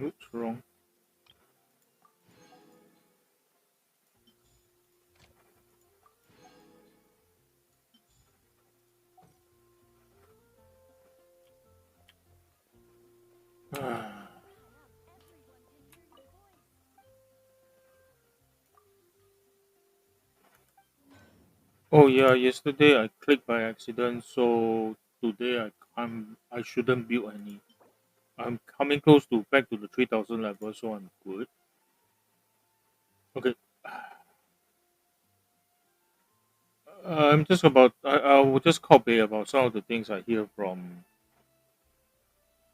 Oops, wrong. Oh yeah, yesterday I clicked by accident, so today I shouldn't build any. I'm coming close to back to the 3000 level, so I'm good. Okay, I'm just about I will just copy about some of the things I hear from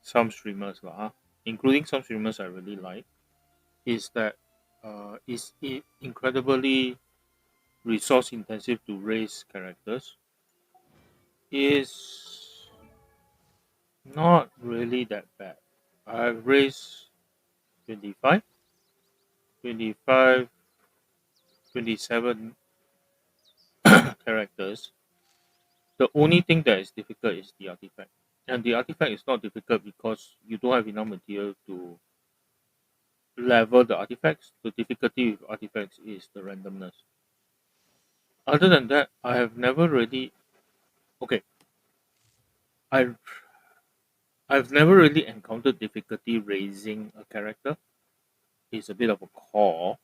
some streamers lah, including some streamers I really like. Is that is it incredibly resource intensive to raise characters? Is not really that bad. I've raised 25, 25, 27 characters. The only thing that is difficult is the artifact. And the artifact is not difficult because you don't have enough material to level the artifacts. The difficulty with artifacts is the randomness. Other than that, I have never really okay. I I've never really encountered difficulty raising a character. It's a bit of a core,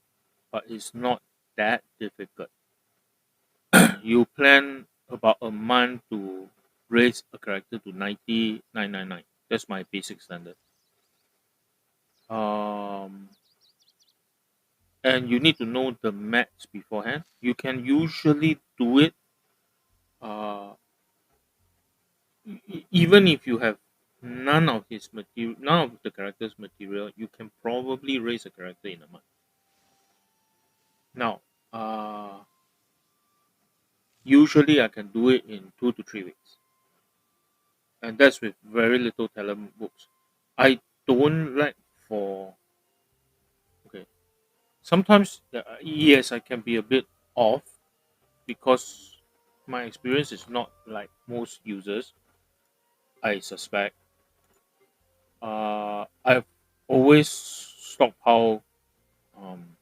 but it's not that difficult. You plan about a month to raise a character to 9999. That's my basic standard. Um, and you need to know the max beforehand. You can usually do it uh, even if you have none of the character's material, you can probably raise a character in a month. Now, usually I can do it in 2 to 3 weeks, and that's with very little talent books. I don't like for okay. Sometimes yes, I can be a bit off because my experience is not like most users. I suspect. I've always stockpile um,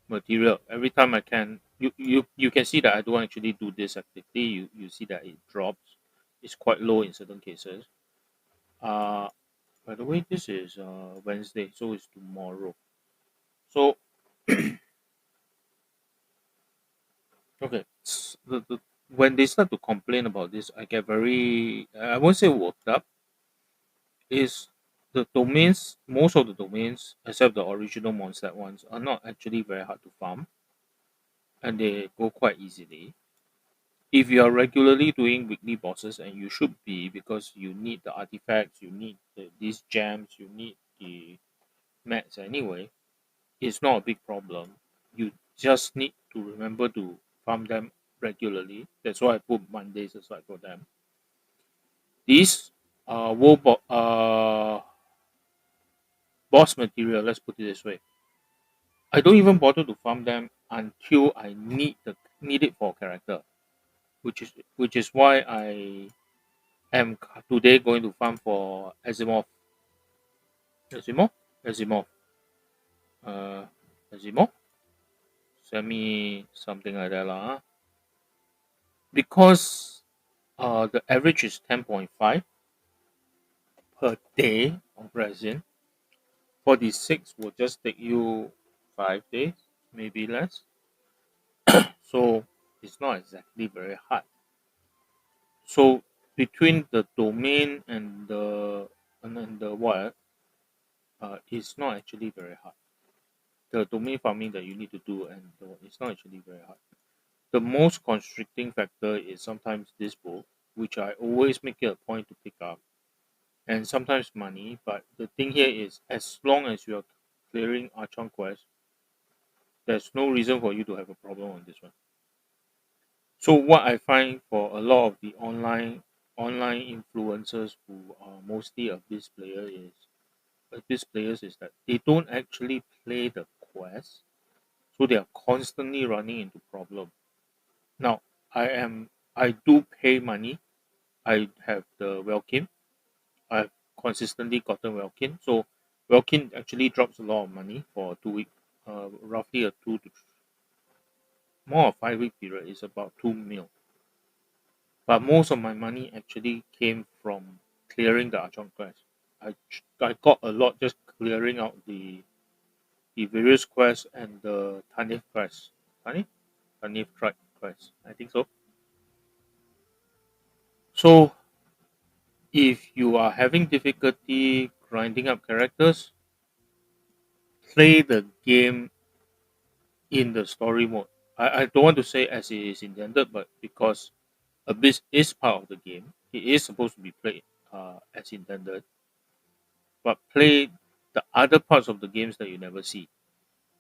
material every time I can. You can see that I don't actually do this activity. You see that it drops. It's quite low in certain cases. Uh, by the way, this is Wednesday, so it's tomorrow. So okay, when they start to complain about this, I get very I won't say worked up. Is the domains most of the domains except the original Mondstadt ones are not actually very hard to farm and they go quite easily. If you are regularly doing weekly bosses, and you should be because you need the artifacts, you need these gems, you need the mats anyway, it's not a big problem. You just need to remember to farm them regularly. That's why I put Mondays aside for them. These boss material, let's put it this way. I don't even bother to farm them until I need it for a character, which is why I am today going to farm for Asimov, Asimov, uh, Asimov. Send me something like that lah. Because the average is 10.5 per day of resin. 46 will just take you 5 days, maybe less. So it's not exactly very hard. So between the domain and then the what, it's not actually very hard. The domain farming that you need to do it's not actually very hard. The most constricting factor is sometimes this book, which I always make it a point to pick up, and sometimes money. But the thing here is, as long as you are clearing Archon quest, there's no reason for you to have a problem on this one. So what I find for a lot of the online influencers who are mostly a biz player is Abyss players is that they don't actually play the quest, so they are constantly running into problem. Now, I do pay money. I have the Welkin. I've consistently gotten Welkin. So Welkin actually drops a lot of money for a 2 week, roughly a 5 week period. Is about 2 mil. But most of my money actually came from clearing the Archon quest. I got a lot just clearing out the various quests and the Tanif quest. Tanif? Tanif tribe quest. I think so. So if you are having difficulty grinding up characters, play the game in the story mode. I don't want to say as it is intended, but because Abyss is part of the game, it is supposed to be played as intended, but play the other parts of the games that you never see.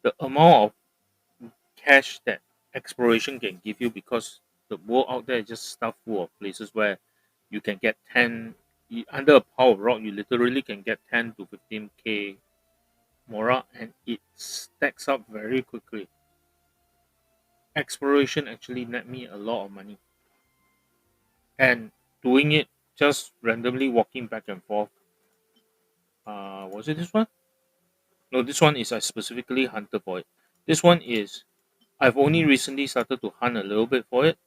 The amount of cash that exploration can give you, because the world out there is just stuff full of places where you can get 10 under a pile of rock, you literally can get 10 to 15k mora, and it stacks up very quickly. Exploration actually net me a lot of money, and doing it just randomly walking back and forth. Was it this one? No, this one is I specifically hunted for it. This one is I've only recently started to hunt a little bit for it,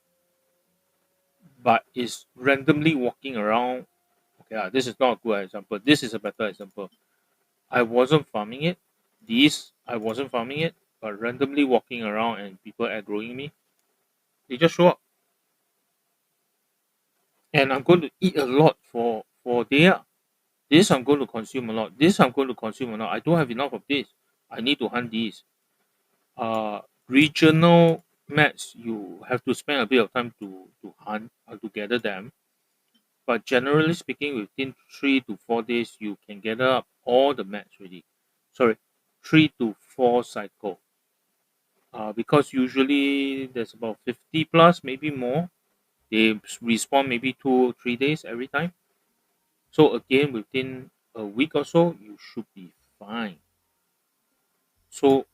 but is randomly walking around. Okay, this is not a good example. This is a better example. I wasn't farming it. I wasn't farming it, but randomly walking around and people aggroing me. They just show up, and I'm going to eat a lot for Dehya. This I'm going to consume a lot. This I'm going to consume a lot. I don't have enough of this. I need to hunt these. Regional mats, you have to spend a bit of time to hunt to gather them. But generally speaking, within 3 to 4 days, you can gather up all the mats ready. Sorry, 3 to 4 cycle. Because usually there's about 50 plus, maybe more. They respawn maybe 2 or 3 days every time. So again, within a week or so, you should be fine. So,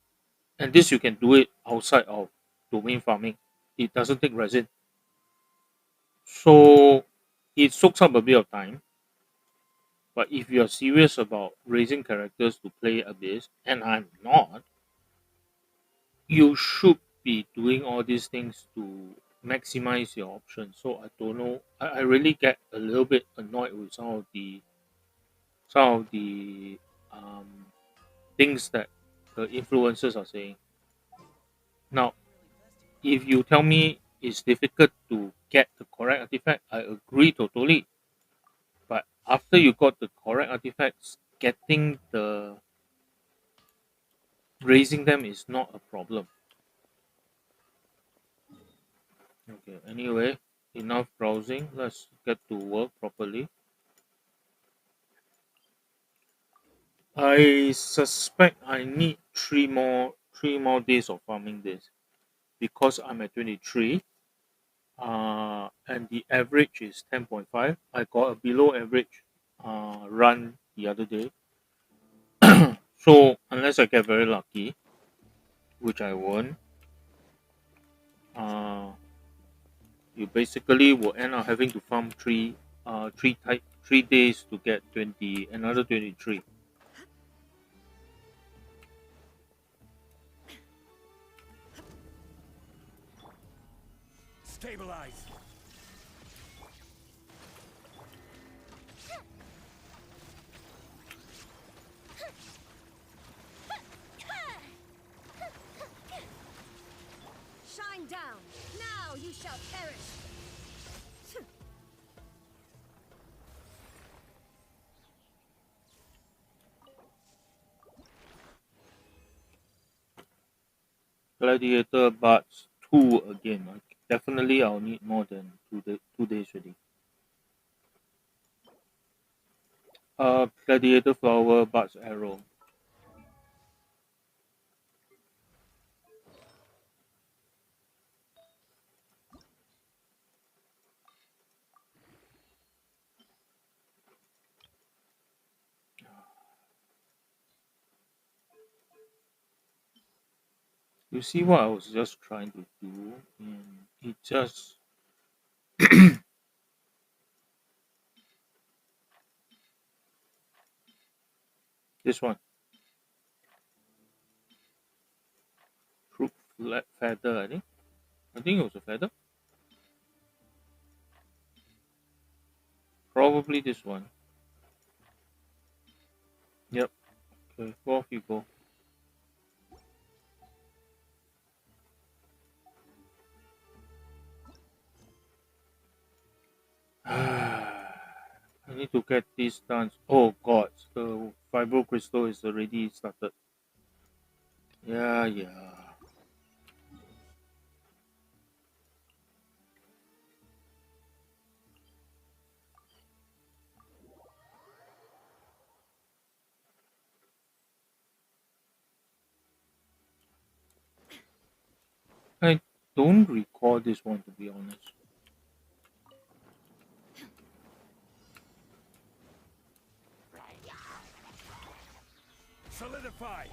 and this you can do it outside of domain farming. It doesn't take resin. So it soaks up a bit of time. But if you're serious about raising characters to play Abyss, and I'm not, you should be doing all these things to maximize your options. So I don't know. I really get a little bit annoyed with some of the um, things that the influencers are saying. Now, if you tell me it's difficult to get the correct artifact, I agree totally. But after you got the correct artifacts, getting the raising them is not a problem. Okay, anyway, enough browsing. Let's get to work properly. I suspect I need three more days of farming this because I'm at 23. And the average is 10.5. I got a below average run the other day. So unless I get very lucky, which I won't, uh, you basically will end up having to farm 3 days to get 20, another 23. Stabilize. Shine down. Now you shall perish. Gladiator Buds 2 again. Definitely I'll need more than 2 days already. Gladiator Flower Buds Arrow. You see what I was just trying to do, and it just this one, fruit feather. I think it was a feather. Probably this one. Yep. Okay, off you go. I need to get this done. Oh god, the vibro crystal is already started. Yeah, yeah. I don't recall this one, to be honest. Solidify!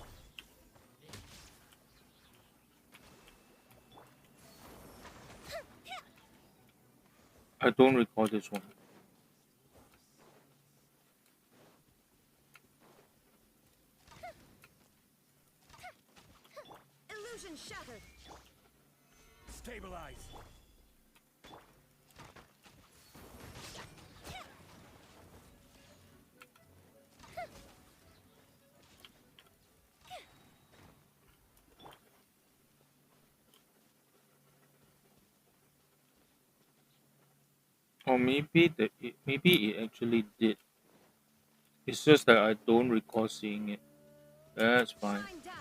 I don't recall this one. Illusion shattered. Stabilize! Or maybe it actually did. It's just that I don't recall seeing it. That's fine. Shine down.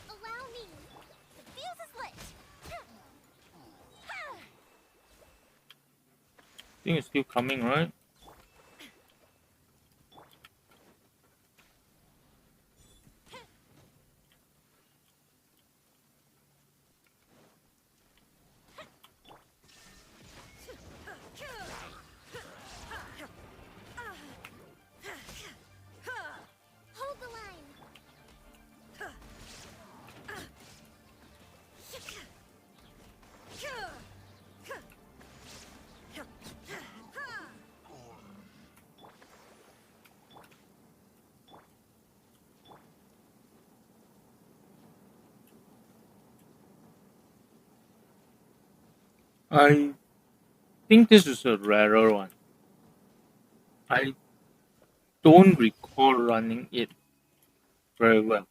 Allow me. The fuse is lit. I think it's still coming, right? Hold the line. I think this is a rarer one. I don't recall running it very well,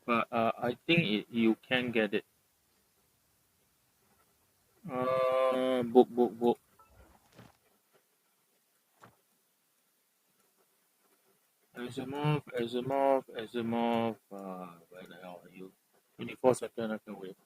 but I think you can get it. Book. Asimov. Where the hell are you? 24 seconds, I can wait.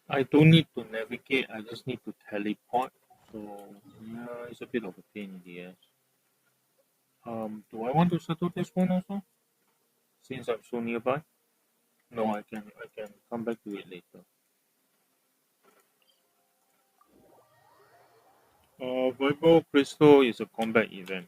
I don't need to navigate, I just need to teleport. So, yeah, it's a bit of a pain in the ass. Do I want to settle this one also? Since I'm so nearby? No, I can come back to it later. Vibro Crystal is a combat event.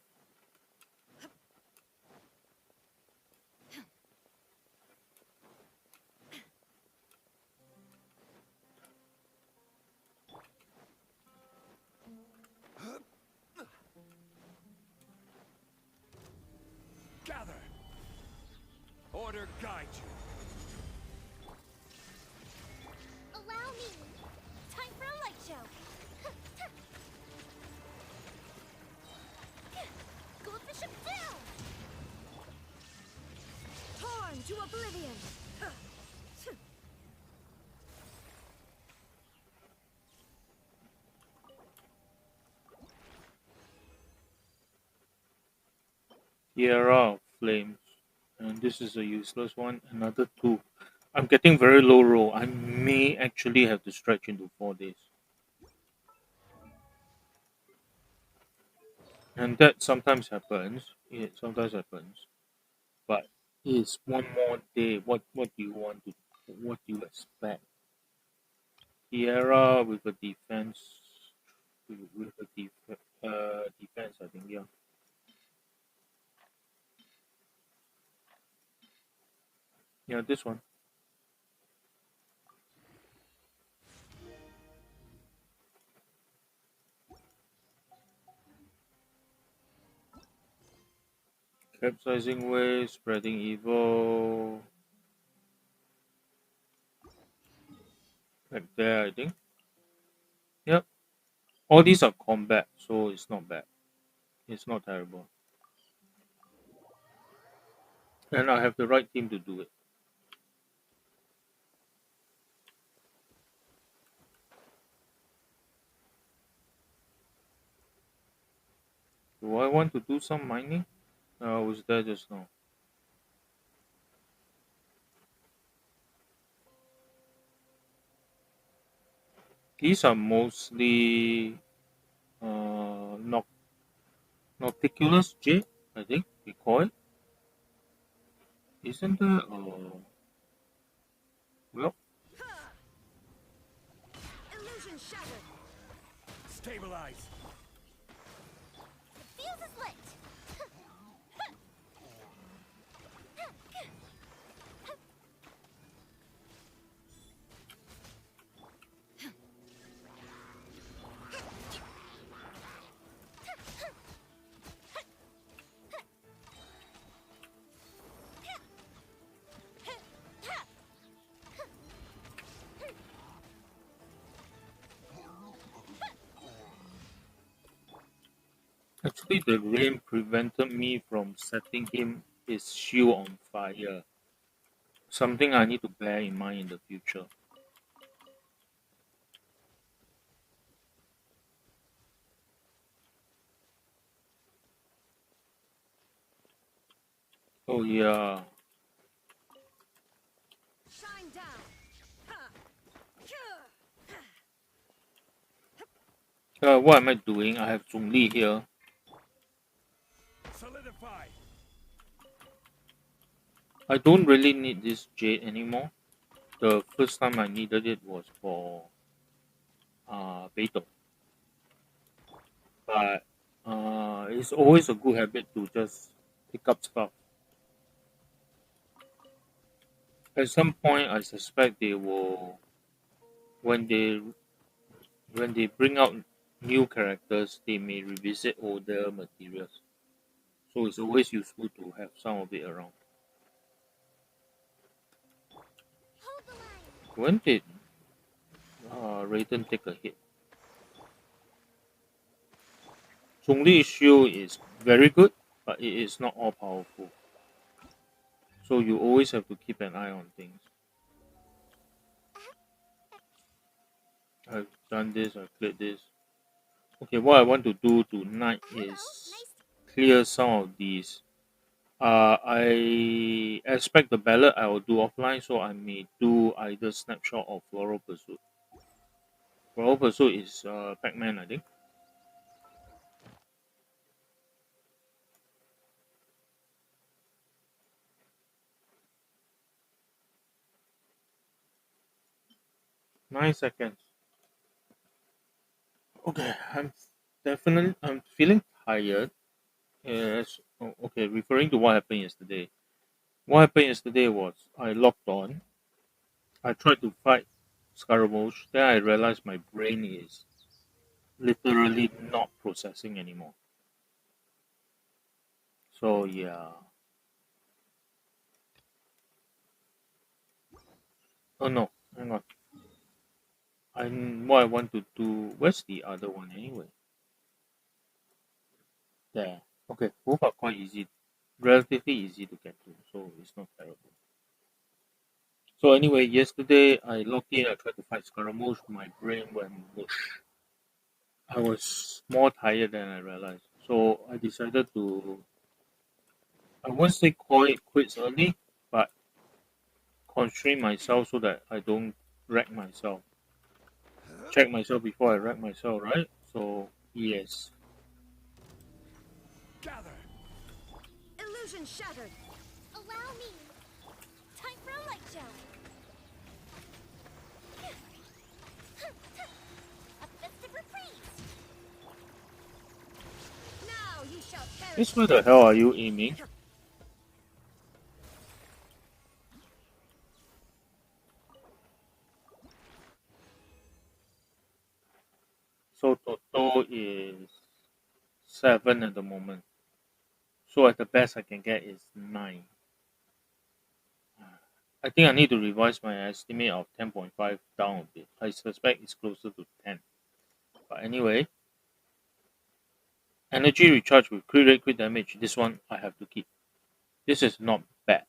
Gather! Order guide you. Allow me. Time for a light show. Gold the ship down. Torn to oblivion. Tierra of Flames. And this is a useless one. Another two. I'm getting very low roll. I may actually have to stretch into 4 days. And that sometimes happens. It sometimes happens. But it's one more day. What do you want to what do you expect? Tierra with a defense with a defense, I think, yeah. Yeah, this one. Capsizing wave, spreading evil. Like there, I think. Yep. All these are combat, so it's not bad. It's not terrible. And I have the right team to do it. Do I want to do some mining? I was there just now. These are mostly Nocticulus J, I think we call it. Isn't there? Well, Illusion shattered. Stabilize. Fuse is lit. actually, the rain prevented me from setting his shield on fire. Something I need to bear in mind in the future. Oh yeah. Shine down. What am I doing? I have Zhongli here. Solidify. I don't really need this jade anymore. The first time I needed it was for Beetle. But it's always a good habit to just pick up stuff. At some point, I suspect they will when they bring out new characters, they may revisit older materials. So it's always useful to have some of it around. Hold the line. When did Raiden take a hit? Zhongli shield is very good, but it is not all powerful. So you always have to keep an eye on things. I've done this, I've cleared this. Okay, what I want to do tonight Hello. is Nice. clear some of these. I expect the ballot I will do offline, so I may do either snapshot or floral pursuit. Floral pursuit is Pac-Man, I think. Nine seconds. Okay, I'm feeling tired. Yes. Oh, okay, referring to what happened yesterday. What happened yesterday was I logged on. I tried to fight Scaramouche. Then I realized my brain is literally not processing anymore. So yeah. Oh no, hang on. What I want to do. Where's the other one anyway? There. Okay, both are quite easy, relatively easy to get to, so it's not terrible. So anyway, yesterday I logged in. I tried to fight Scaramouche. My brain went mush. I was more tired than I realized. So I decided to I won't say call it quits early, but constrain myself so that I don't wreck myself. Check myself before I wreck myself, right? So yes. Gather. Illusion shattered. Allow me. Time for a light show. A festive reprise. Now you shall perish. This where the hell are you aiming? So total is 7 at the moment. So at the best I can get is 9. I think I need to revise my estimate of 10.5 down a bit. I suspect it's closer to 10. But anyway, energy recharge with crit rate, crit damage. This one I have to keep. This is not bad.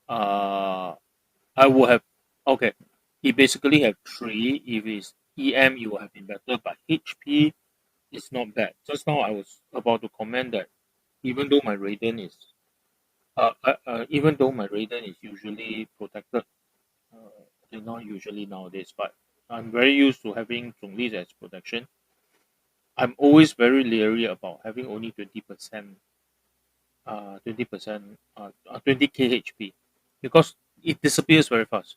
Uh, I would have okay. He basically have 3. If it's EM, it would have been better. But HP is not bad. Just now I was about to comment that even though my Raiden is even though my Raiden is usually protected, not usually nowadays, but I'm very used to having Zhongli as protection. I'm always very leery about having only 20%, 20%, 20k HP because it disappears very fast.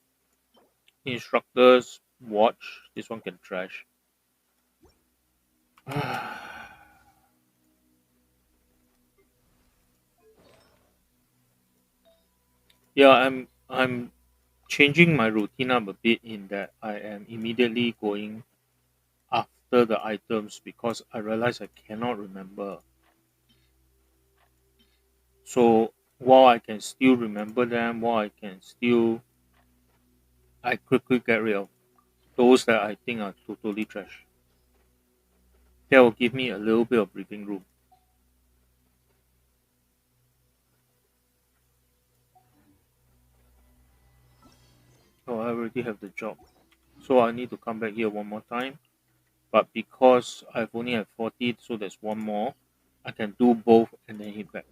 Instructors watch. This one can trash. Yeah, I'm changing my routine up a bit in that I am immediately going after the items because I realize I cannot remember. So while I can still remember them, while I can still I quickly get rid of those that I think are totally trash. That will give me a little bit of breathing room. Oh, I already have the job. So I need to come back here one more time. But because I've only have 40, so there's one more. I can do both and then hit back.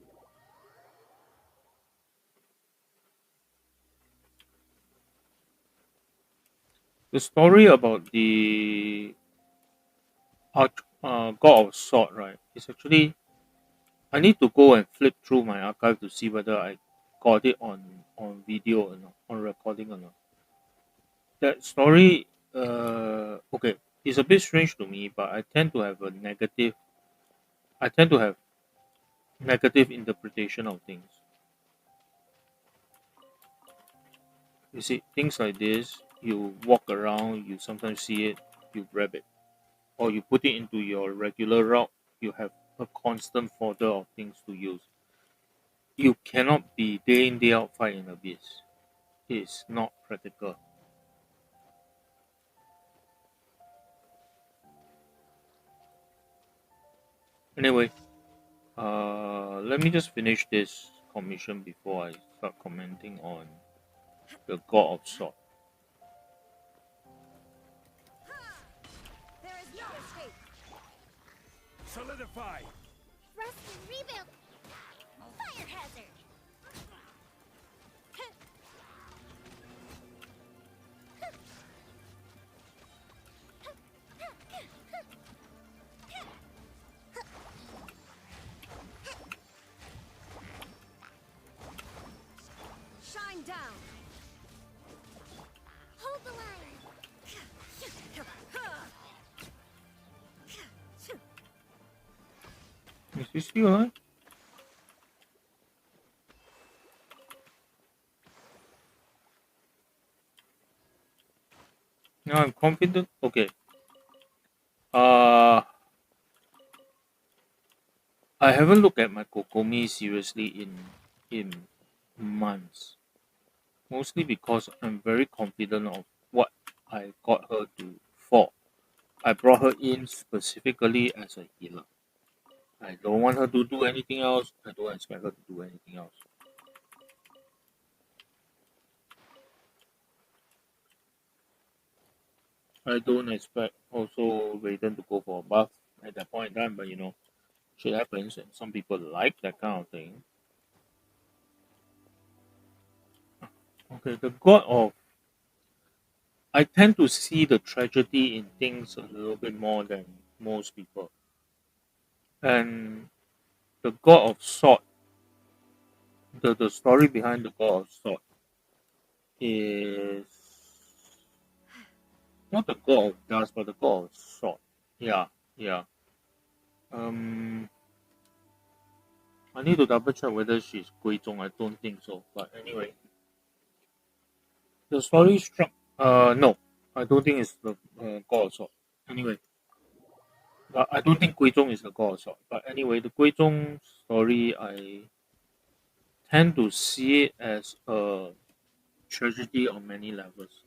The story about the God of Sword, right? It's actually I need to go and flip through my archive to see whether I got it on video or not, on recording or not. That story, okay, it's a bit strange to me, but I tend to have a negative. I tend to have negative interpretation of things. You see, things like this, you walk around, you sometimes see it, you grab it, or you put it into your regular route. You have a constant fodder of things to use. You cannot be day in day out fighting abyss. It's not practical. Anyway, let me just finish this commission before I start commenting on the God of Sword. There is no escape. Solidify. Rest and rebuild. Fire hazard. Shine down. Hold the line. Is this still alive? Now I'm confident. Okay. Uh, I haven't looked at my Kokomi seriously in months. Mostly because I'm very confident of what I got her to for. I brought her in specifically as a healer. I don't want her to do anything else. I don't expect her to do anything else. I don't expect also Raiden to go for a buff at that point in time, but shit happens and some people like that kind of thing. Okay, the god of I tend to see the tragedy in things a little bit more than most people. And the god of sword, the story behind the god of sword is not the god of dust, but the god of sword. Yeah, yeah. Um, I need to double check whether she's Guizhong. I don't think so. But anyway, the story struck. No, I don't think it's the god of sword. Anyway, but I don't think Guizhong is the god of sword. But anyway, the Guizhong story, I tend to see it as a tragedy on many levels.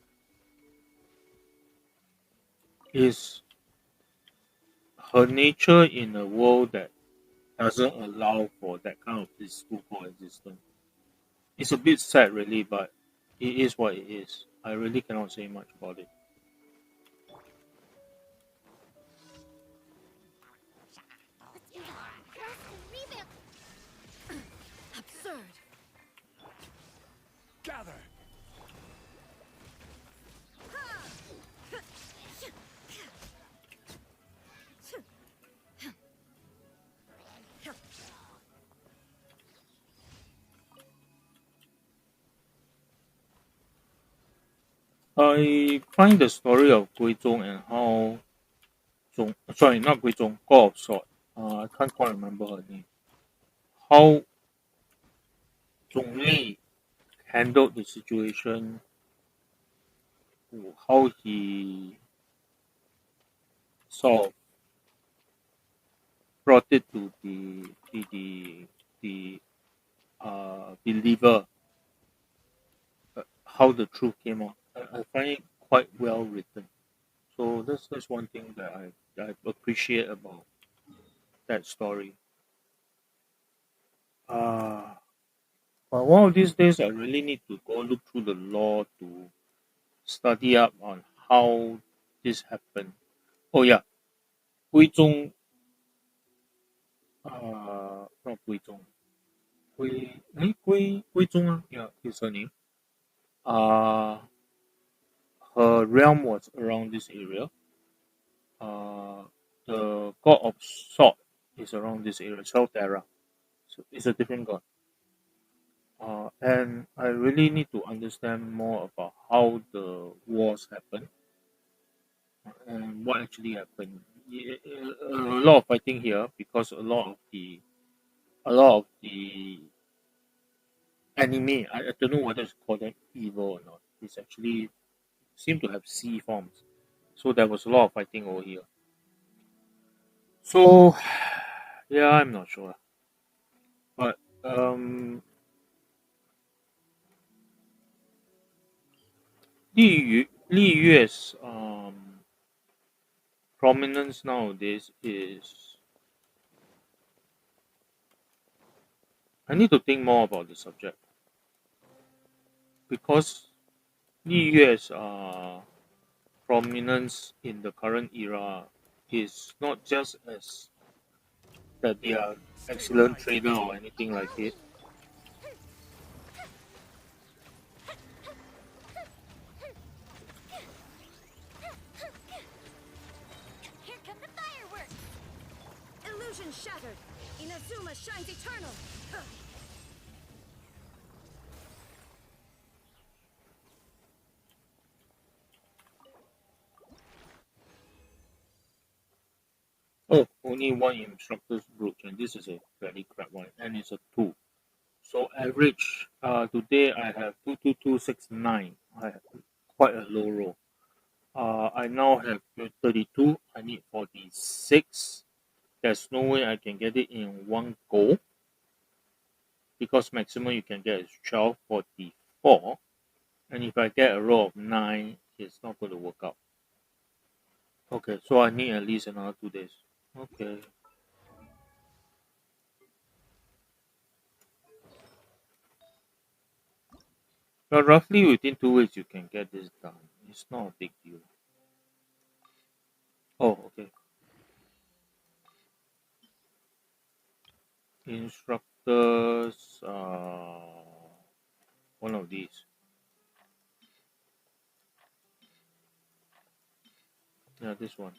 Is her nature in a world that doesn't allow for that kind of peaceful coexistence. It's a bit sad, really, but it is what it is. I really cannot say much about it. Let's do that. Rest and revamp. Absurd. Gather. I find the story of Guizhong and how sorry, not Guizhong, God of Sword. I can't quite remember her name. How Zhongli handled the situation, how he sort of brought it to the believer, how the truth came out. I find it quite well written. So that's one thing that I appreciate about that story. Uh, but one of these days, I really need to go look through the law to study up on how this happened. Oh yeah, 归宗 not 归宗 归宗 yeah, his her name. Uh, her realm was around this area. Uh, the god of sword is around this area, Terra. So it's a different god. And I really need to understand more about how the wars happened and what actually happened. A lot of fighting here because a lot of the enemy. I don't know whether it's called them evil or not. It's actually seem to have C forms. So there was a lot of fighting over here. So yeah, I'm not sure. But Li Yue's prominence nowadays is I need to think more about the subject because Li Yue's prominence in the current era is not just as that they are excellent Stabilize. trader or anything like Allow it. me. Here come the fireworks. Illusion shattered. Inazuma shines eternal. Oh, only one instructor's brooch, and this is a very crap one, and it's a two. So average, today I have 22269. I have quite a low roll. I now have 32. I need 46. There's no way I can get it in one go because maximum you can get is 1244. And if I get a roll of 9, it's not going to work out. Okay, so I need at least another 2 days. Okay. But roughly within 2 weeks, you can get this done. It's not a big deal. Oh, okay. Instructors, one of these. Yeah, this one.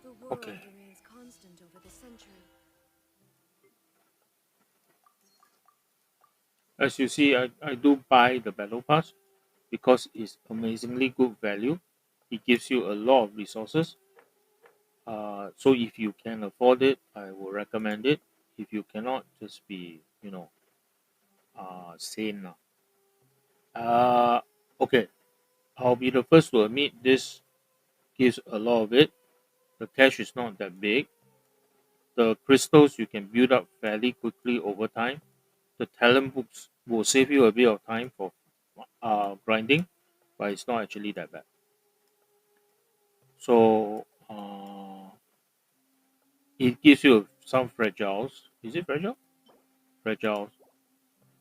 The Okay. world remains constant over the century. As you see, I do buy the battle pass because it's amazingly good value. It gives you a lot of resources. So if you can afford it, I will recommend it. If you cannot, just be sane now. Okay, I'll be the first to admit this gives a lot of it. The cash is not that big. The crystals you can build up fairly quickly over time. The talent books will save you a bit of time for grinding, but it's not actually that bad. So it gives you some fragiles. Is it fragile? Fragiles.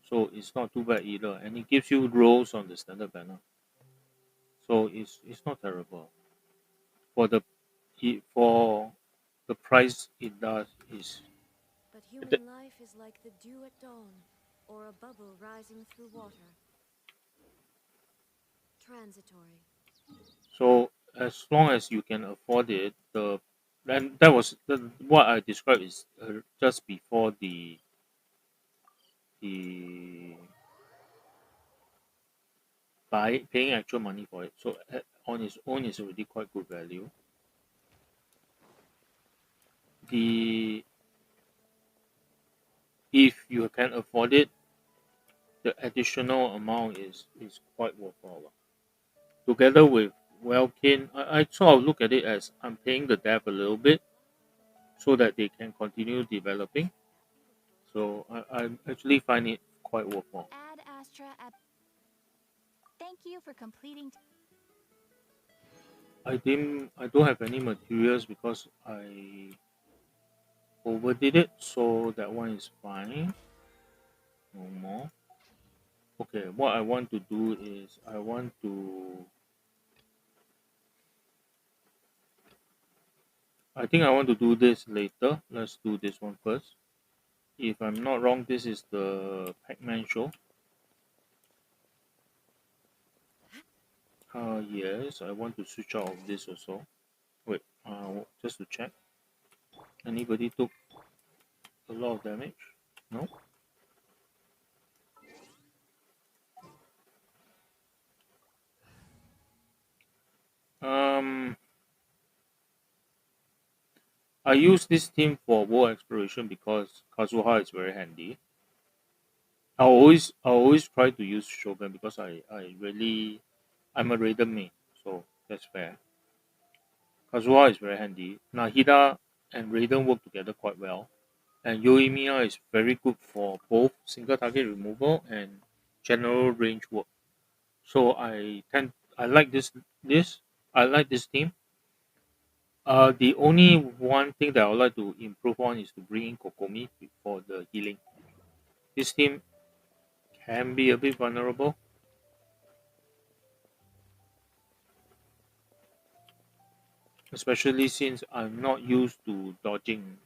So it's not too bad either, and it gives you rolls on the standard banner. So it's not terrible for for the price it does is But th- human life is like the dew at dawn, or a bubble rising through water. Transitory. so as long as you can afford it. The then that was what I described is just before the paying actual money for it. So on its own is already quite good value. The If you can afford it, the additional amount is quite worthwhile. Together with Wellkin, I sort of look at it as I'm paying the dev a little bit so that they can continue developing. So I actually find it quite worthwhile. Ad Astra at. Thank you for completing. I don't have any materials because I overdid it, so that one is fine. No more. Okay, what I want to do is I think I want to do this later. Let's do this one first. If I'm not wrong, this is the Pac-Man show. Yes, I want to switch out of this also. Wait, just to check. Anybody took a lot of damage? No? Um, I use this team for world exploration because Kazuha is very handy. I always try to use Shogun because I'm a Raider main, so that's fair. Kazuha is very handy. Nahida and Raiden work together quite well. And Yoimiya is very good for both single target removal and general range work. So I like this I like this team. The only one thing that I would like to improve on is to bring in Kokomi for the healing. This team can be a bit vulnerable, especially since I'm not used to dodging.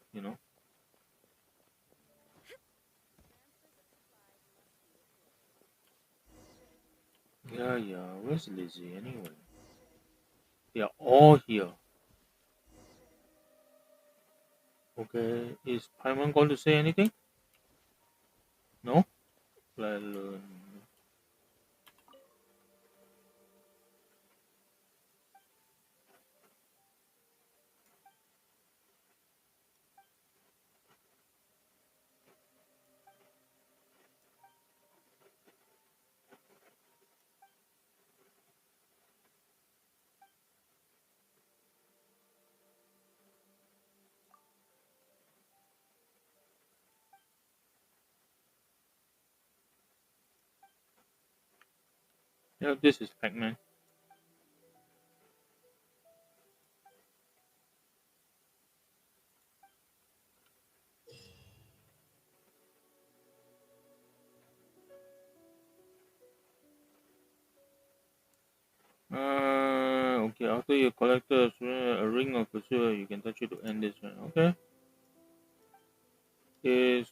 Yeah, yeah. Where's Lizzie anyway? They are all here. Okay, is Paimon going to say anything? No? Well, yeah, this is Pac-Man. Okay, after you collect a ring of pursuit, you can touch it to end this one. Okay. Is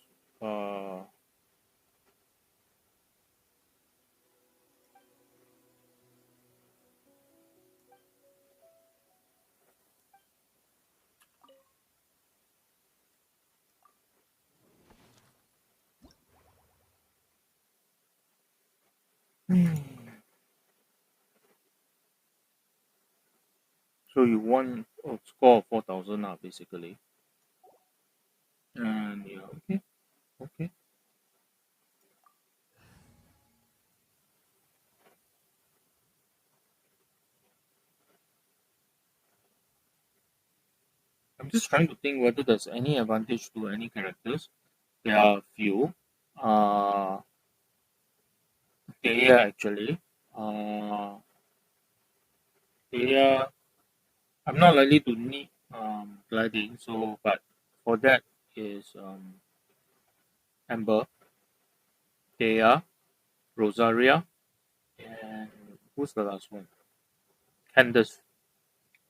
So you want a score of 4,000 now, basically. And yeah, okay, okay. I'm just trying to think whether there's any advantage to any characters. There are a few. Uh, Dehya actually. Uh, Dehya, I'm not likely to need gliding, so but for that is Amber, Dehya, Rosaria, and who's the last one? Candace.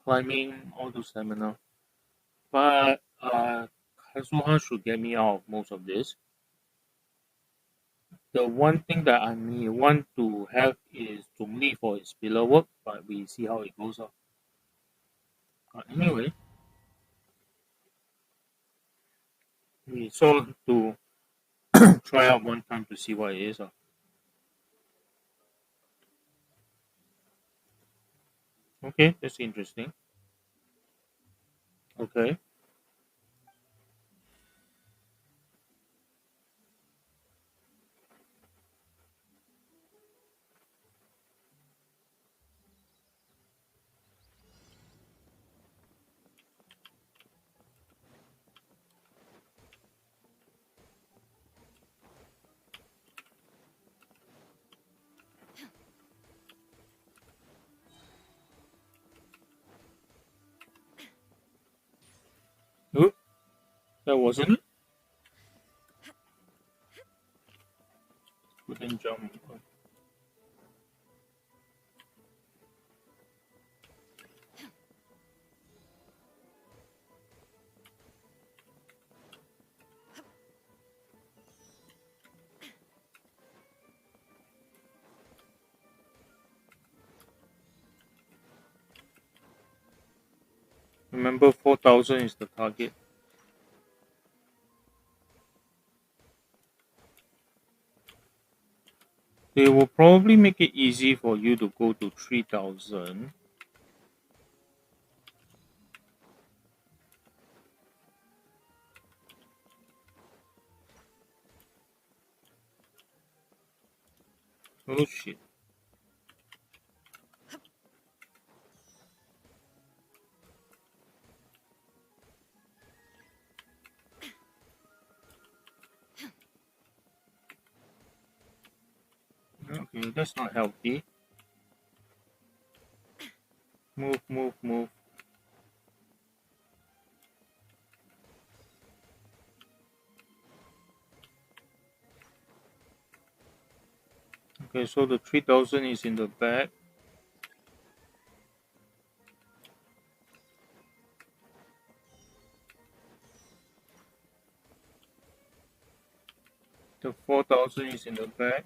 Climbing, all those stamina. But Kazuha should get me out of most of this. The one thing that I may want to have is Zhongli for his pillar work, but we see how it goes up. Anyway, we saw to try out one time to see what it is. Okay, that's interesting. Okay. Oh, that wasn't it. Couldn't jump. Remember, 4,000 is the target. They will probably make it easy for you to go to 3,000. Oh shit. Okay, that's not healthy. Move, move, move. Okay, so the 3,000 is in the back. The 4,000 is in the back.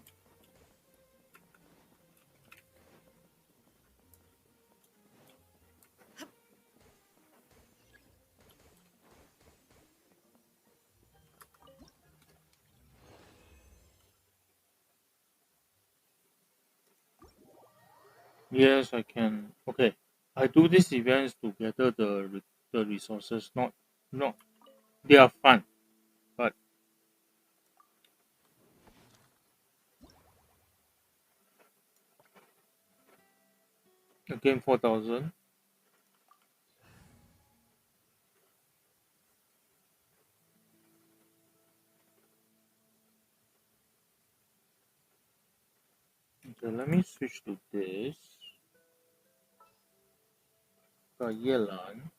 Yes, I can. Okay, I do these events to gather the resources. Not they are fun, but again 4,000. Okay, let me switch to this. Yelan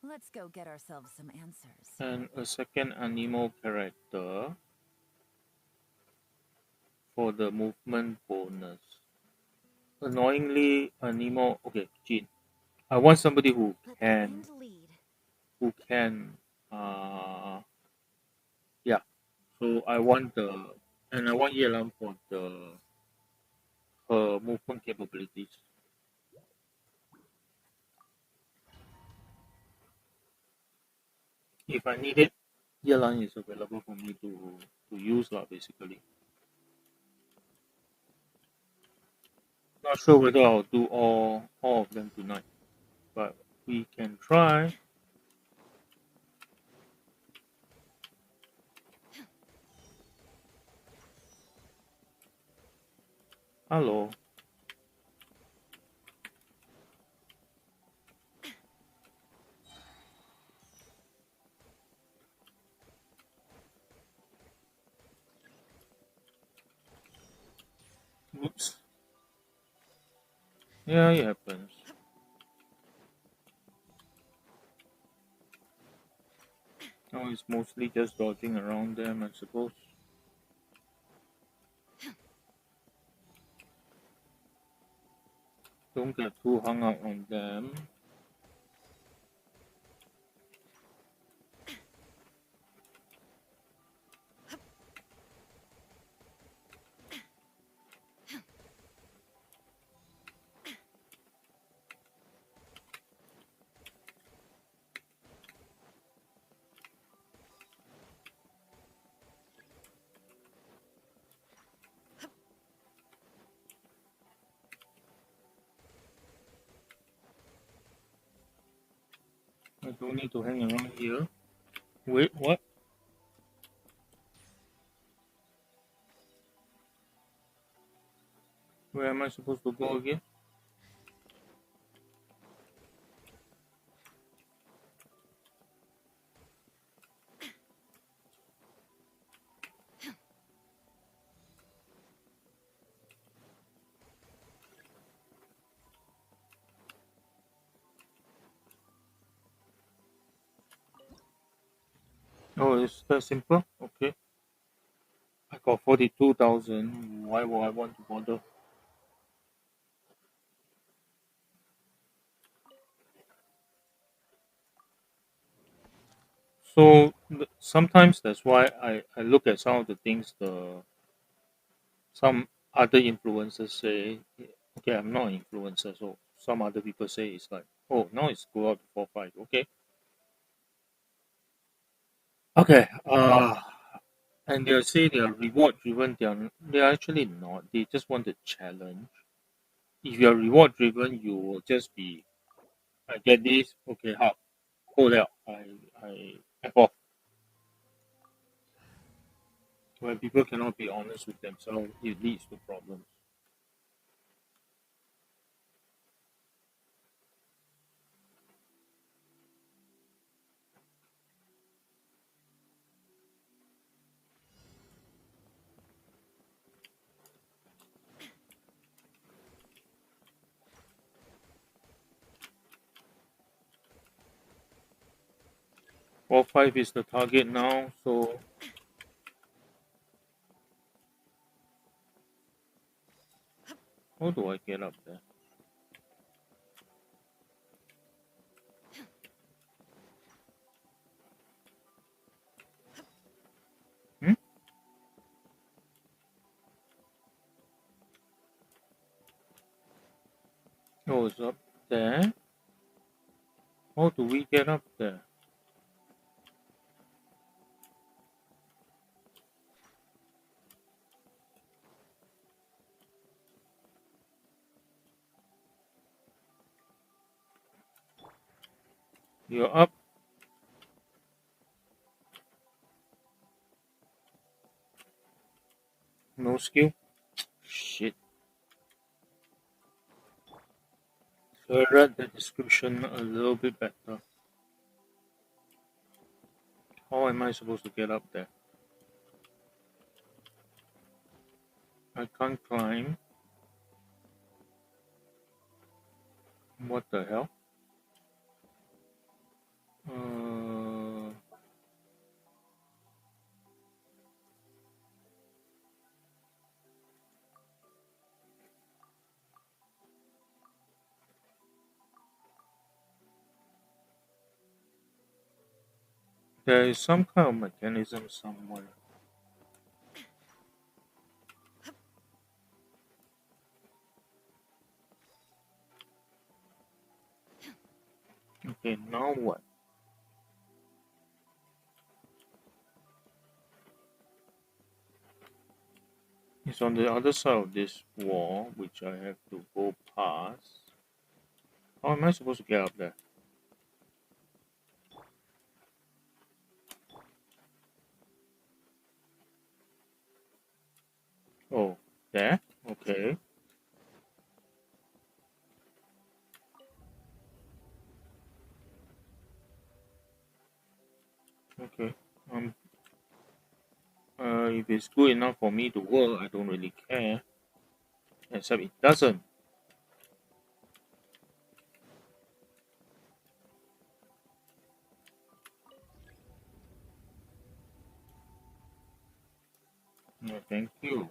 Let's go get ourselves some answers. and a second animal character for the movement bonus. Annoyingly, animal. Okay, Jean. I want somebody Let the wind lead. who can yeah. So I want I want Yelan for the her movement capabilities. If I need it, Yelan is available for me to use lah basically. Not sure whether I'll do all of them tonight, but we can try. Hello. Oops. Yeah, it happens. Now it's mostly just dodging around them, I suppose. Don't get too hung up on them. I don't need to hang around here. Wait, what? Where am I supposed to go again? Oh, it's that simple? Okay. I got 42,000. Why would I want to bother? So sometimes that's why I look at some of the things some other influencers say. Okay, I'm not an influencer, so some other people say it's like, oh, now it's go out to 4-5. Okay. Okay. And they say they are reward driven. They are actually not. They just want a challenge. If you are reward driven, you will just be, I get this. Okay, how? Hold out. I F off. When people cannot be honest with themselves, it leads to problems. 4-5 is the target now. So how do I get up there? Hmm? Oh, it's up there. How do we get up there? You're up. No skill. Shit. So I read the description a little bit better. How am I supposed to get up there? I can't climb. What the hell? Uh, there is some kind of mechanism somewhere. Okay, now what? It's it's on the other side of this wall, which I have to go past. How am I supposed to get up there? Oh, there? Okay. Okay. Um, if it's good enough for me to work, I don't really care. Except it doesn't. No, thank you.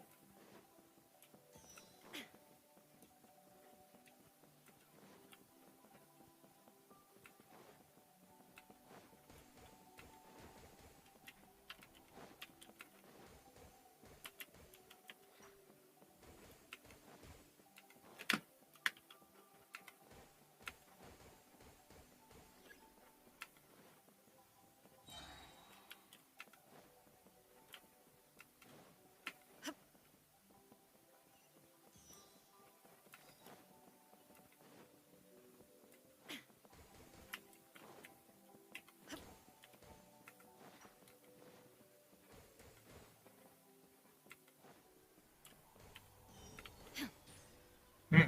Hmm.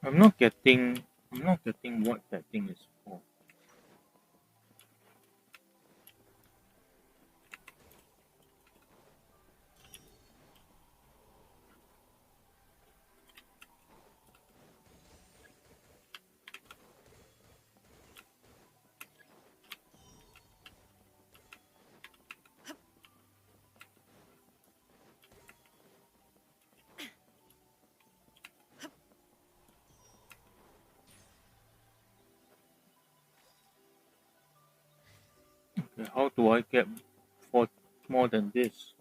I'm not getting what that thing is for. Okay, how do I get for more than this?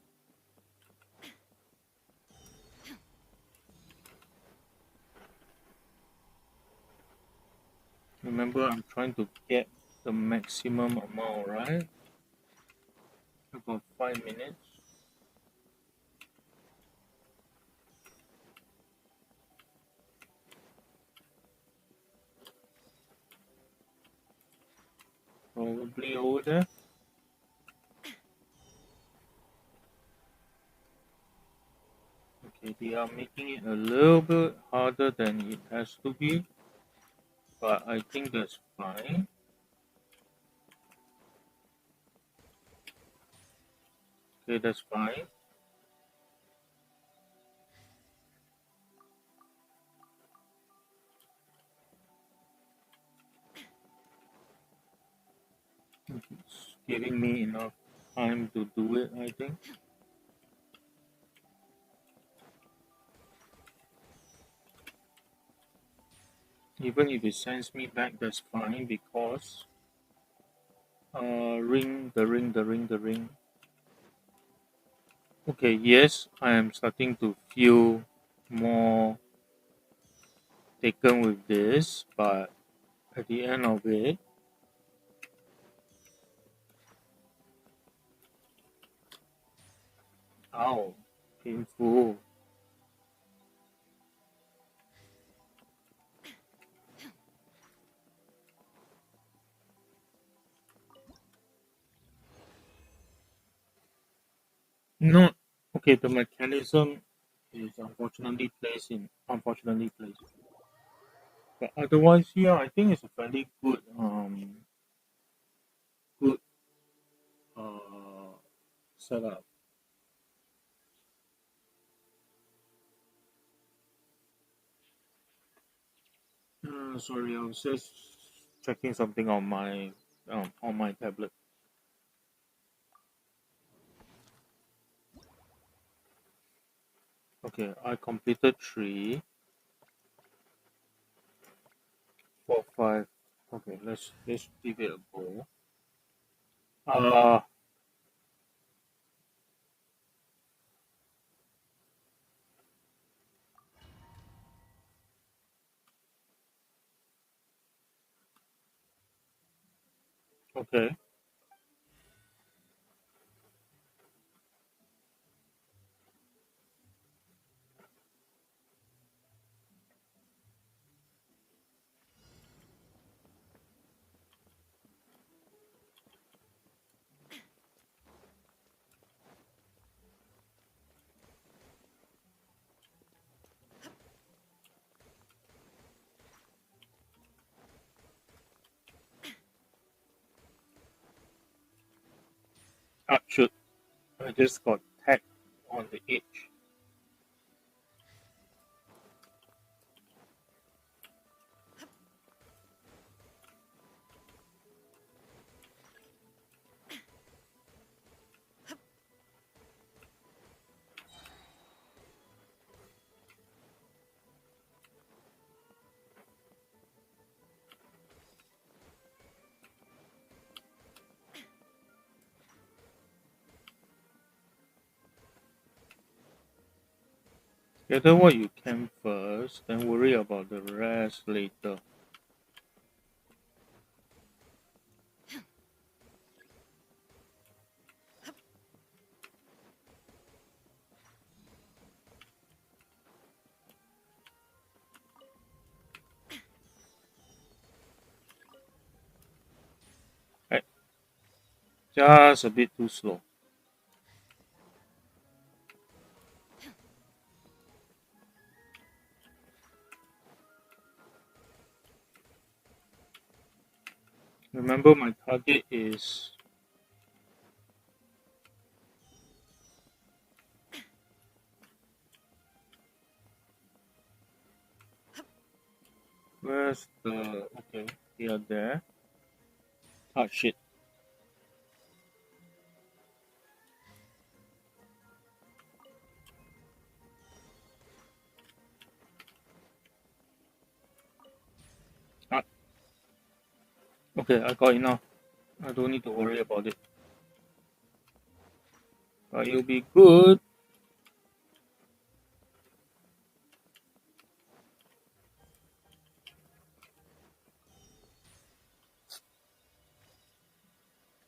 Remember, I'm trying to get the maximum amount, right? About 5 minutes. Probably over there. Okay, they are making it a little bit harder than it has to be, but I think that's fine. Okay, that's fine. It's giving me enough time to do it, I think. Even if it sends me back, that's fine because ring. Okay, yes, I am starting to feel more taken with this, but at the end of it, ow, painful. Not okay. The mechanism is unfortunately placed, but otherwise, yeah, I think it's a fairly good setup. Sorry, I was just checking something on my tablet. Okay, I completed 3, 4, 5. Okay, let's give it a go. Uh, okay. just got tagged on the edge. Gather what you can first, then worry about the rest later. Right, just a bit too slow. Remember, my target is where's the okay? They are there. Ah shit. Ah, okay, I got it now. I don't need to worry about it. But you'll be good.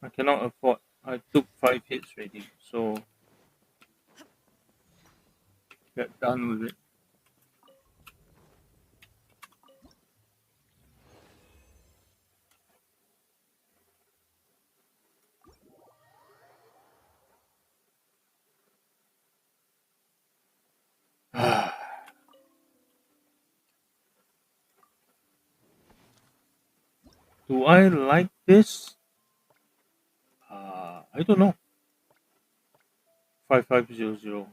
I cannot afford. I took 5 hits already, so get done with it. Do I like this? I don't know. 5500.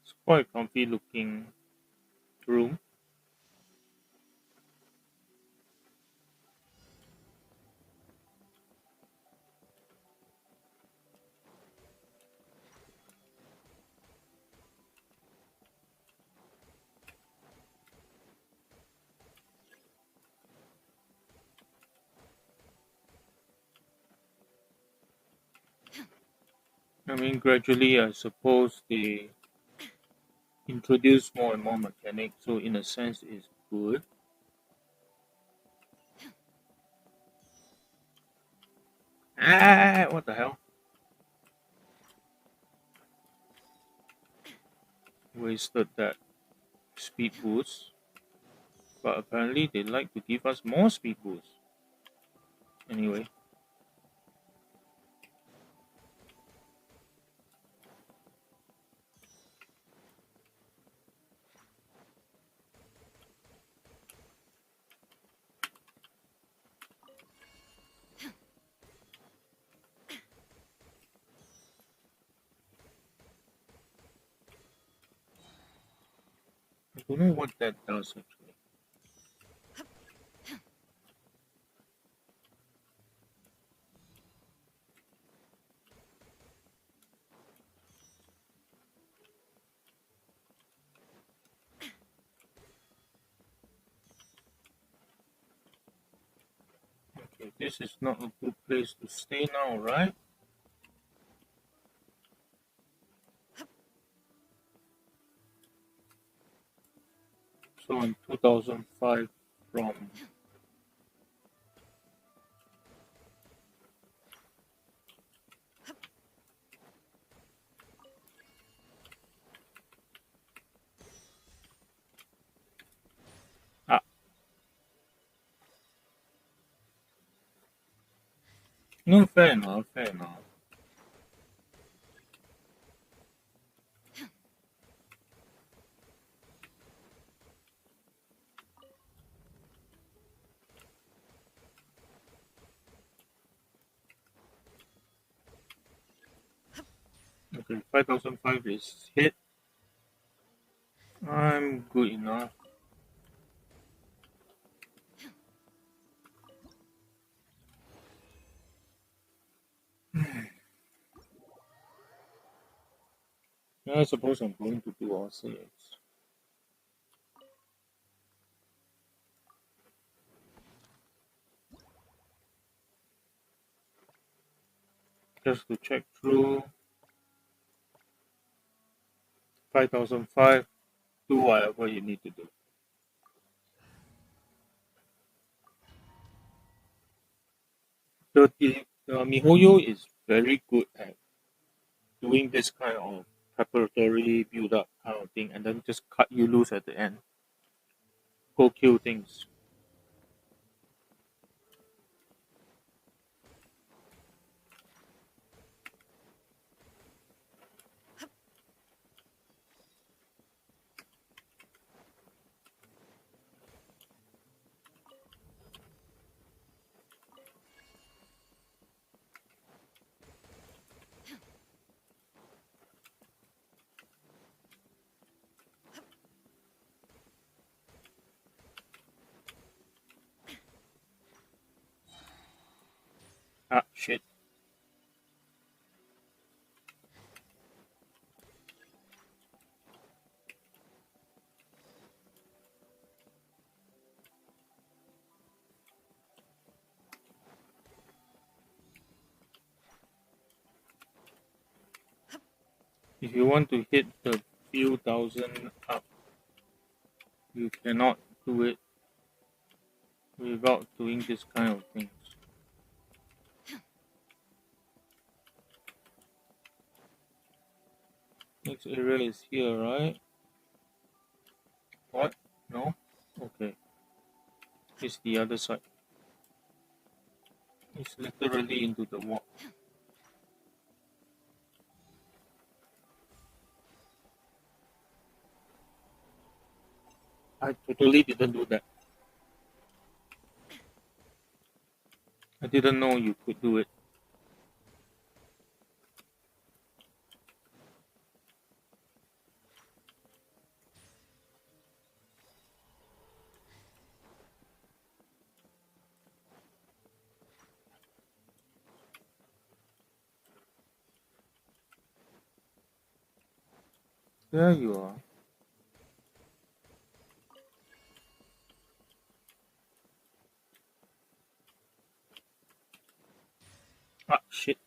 It's quite a comfy looking room. I mean, gradually, I suppose they introduce more and more mechanics, so in a sense, it's good. Ah, what the hell? Wasted that speed boost. But apparently, they like to give us more speed boost. Anyway, I don't know what that does actually. Okay, this is not a good place to stay now, right? So in 2005 from ah, No, fair enough, fair enough. Okay, 5005 is hit. I'm good enough. Yeah, I suppose I'm going to do all six. Just to check through 5005, do whatever you need to do. The MiHoYo is very good at doing this kind of preparatory build up kind of thing and then just cut you loose at the end. Go kill things. Ah, shit. If you want to hit the few thousand up, you cannot do it without doing this kind of things. Next area is here, right? What? No? Okay. It's the other side. It's literally into the wall. I totally didn't do that. I didn't know you could do it. There you are. Ah, shit.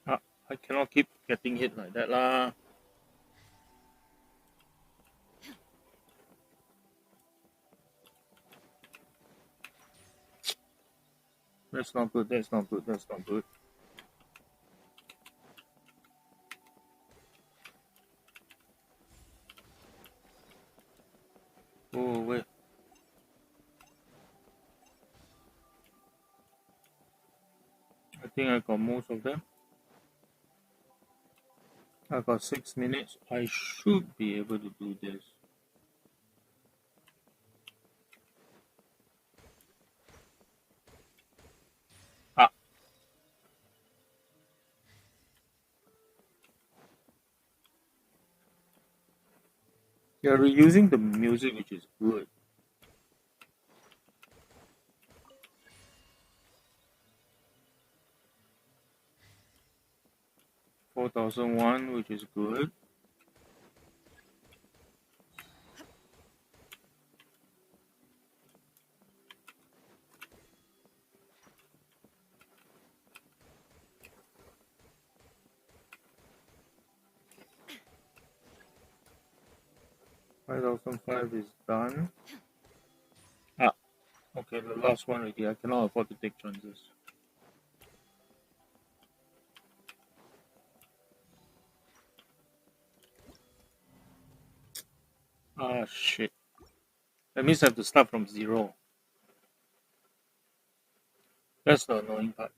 Ah, I cannot keep getting hit like that lah. That's not good, that's not good, that's not good. Oh, wait. I think I got most of them. I got 6 minutes. I should be able to do this. Ah, you're reusing the music, which is good. 4001, which is good. 5005 is done. Ah, okay, the last one already. I cannot afford to take chances. Ah, shit. That means I have to start from zero. That's the annoying part.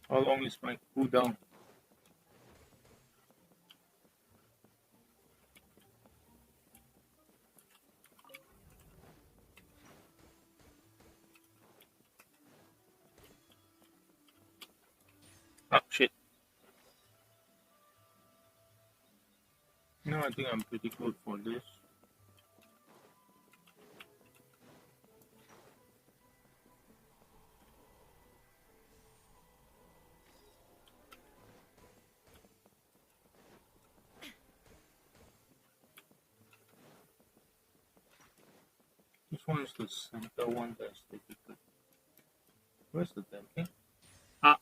How long is my cooldown? Ah, shit. No, I think I'm pretty good for this. This one is the center one that's difficult. Where's the damn thing? Ah,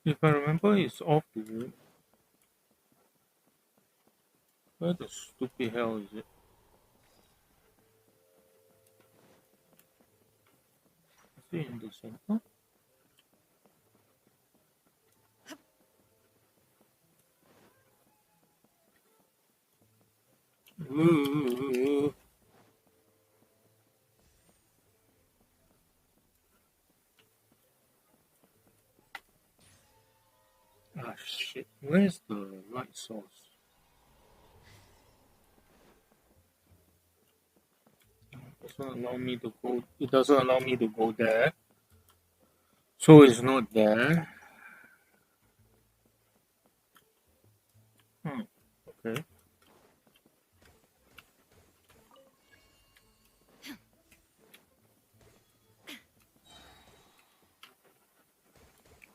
if I remember, it's off to where the stupid hell is it? Is it in the center? Ooh. Ah, shit. Where's the light source? It doesn't allow me to go. It doesn't allow me to go there. So it's not there. Hmm. Okay.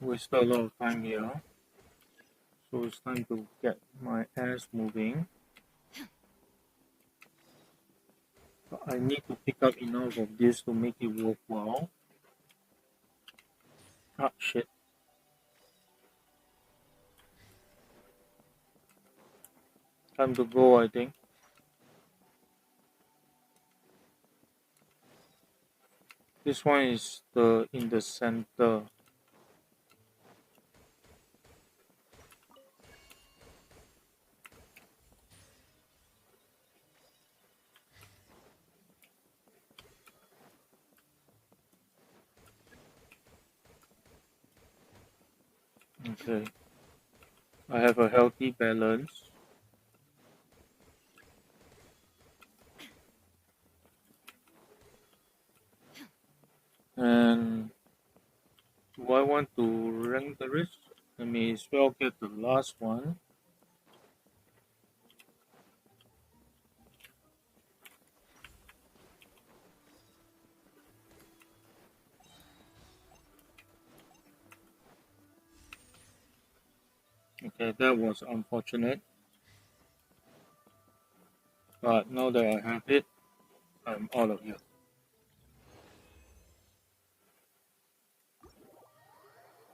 Wasted a lot of time here. So it's time to get my ass moving. But I need to pick up enough of this to make it worthwhile. Ah, shit. Time to go, I think. This one is the in the center. Okay. I have a healthy balance. And do I want to rank the risk? I may as well get the last one. Okay, that was unfortunate. But now that I have it, I'm out of here.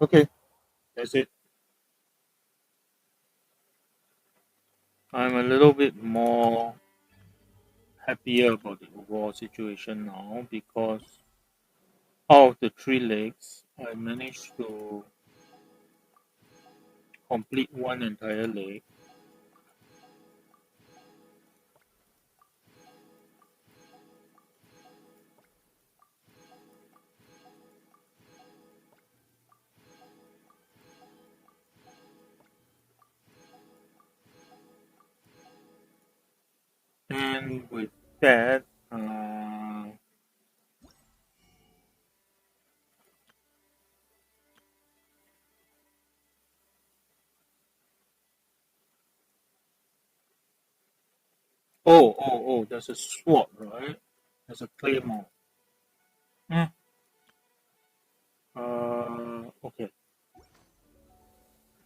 Okay, that's it. I'm a little bit more happier about the overall situation now because out of the three legs, I managed to complete one entire leg. And with that, there's a sword, right? There's a claymore. Hmm. Okay,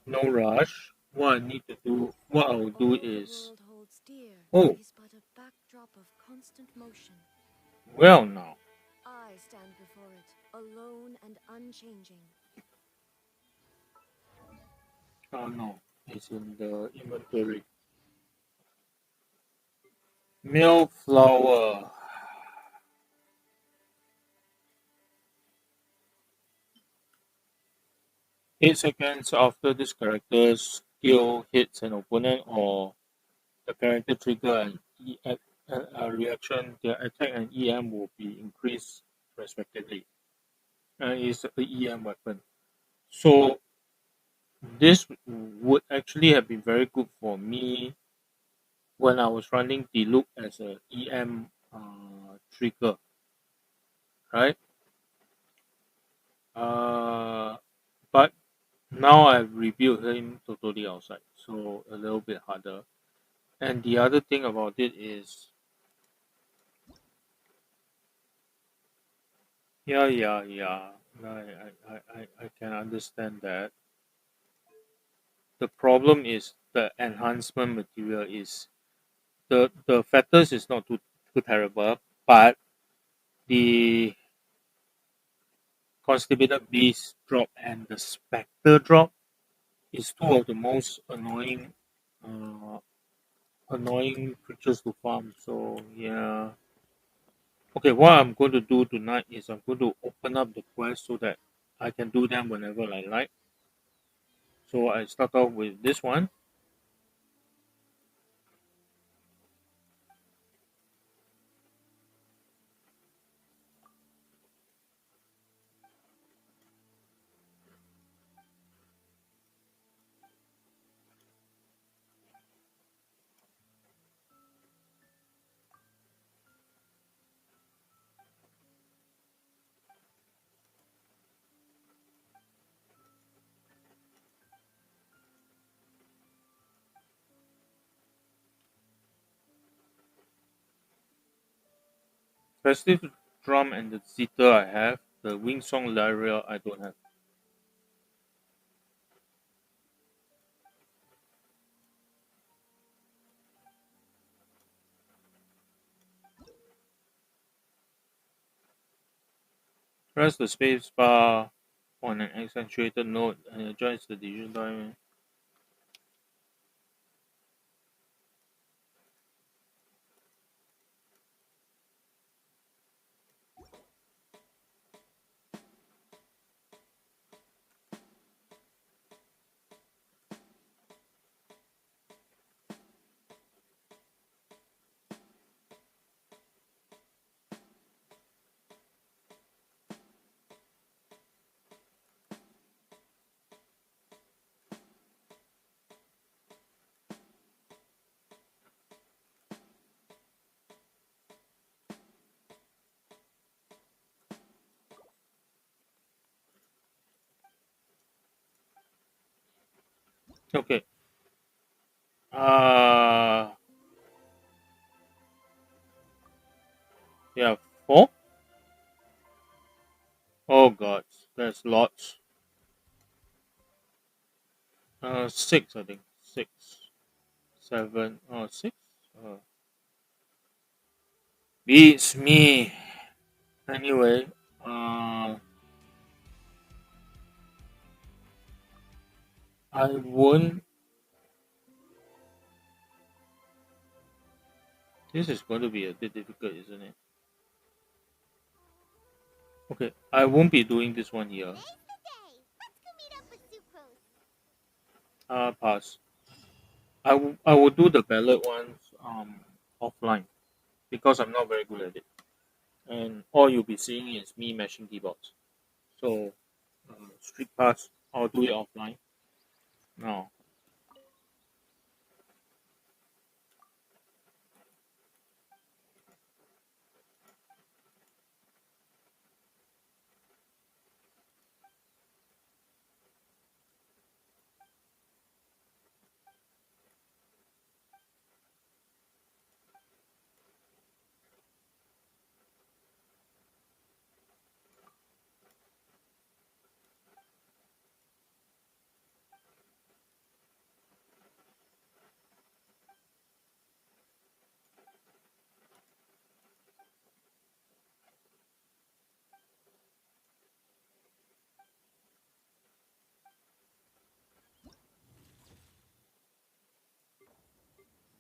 no rush. What I will do All the is, world holds dear oh, is but a backdrop of constant motion. well now, I stand before it, alone and unchanging. no, it's in the inventory. Milk flower. 8 seconds after this character's skill hits an opponent or the character trigger a reaction, their attack and EM will be increased respectively. It's a EM weapon. So this would actually have been very good for me when I was running the loop as a EM trigger, right? Uh, but now I've rebuilt him totally outside, so a little bit harder. And the other thing about it is, yeah, I can understand that. The problem is the enhancement material is the factors is not too terrible, but the constipated beast drop and the spectre drop is two of the most uh, annoying creatures to farm. So yeah. Okay, what I'm going to do tonight is I'm going to open up the quest so that I can do them whenever I like. So I start off with this one. Festive drum and the zither I have. The wing song lyra I don't have. Press the space bar on an accentuated note and adjust the digital time. Okay. Uh yeah, four? Oh god, there's lots. Six I think. Six. Seven. Oh, six? Uh, beats me. Anyway, uh I won't. This is going to be a bit difficult, isn't it? Okay, I won't be doing this one here. Today's the day! Let's go meet up with Sucrose! Pass. I will do the ballot ones offline because I'm not very good at it, and all you'll be seeing is me mashing keyboards. So, strict pass. I'll do it offline. Now,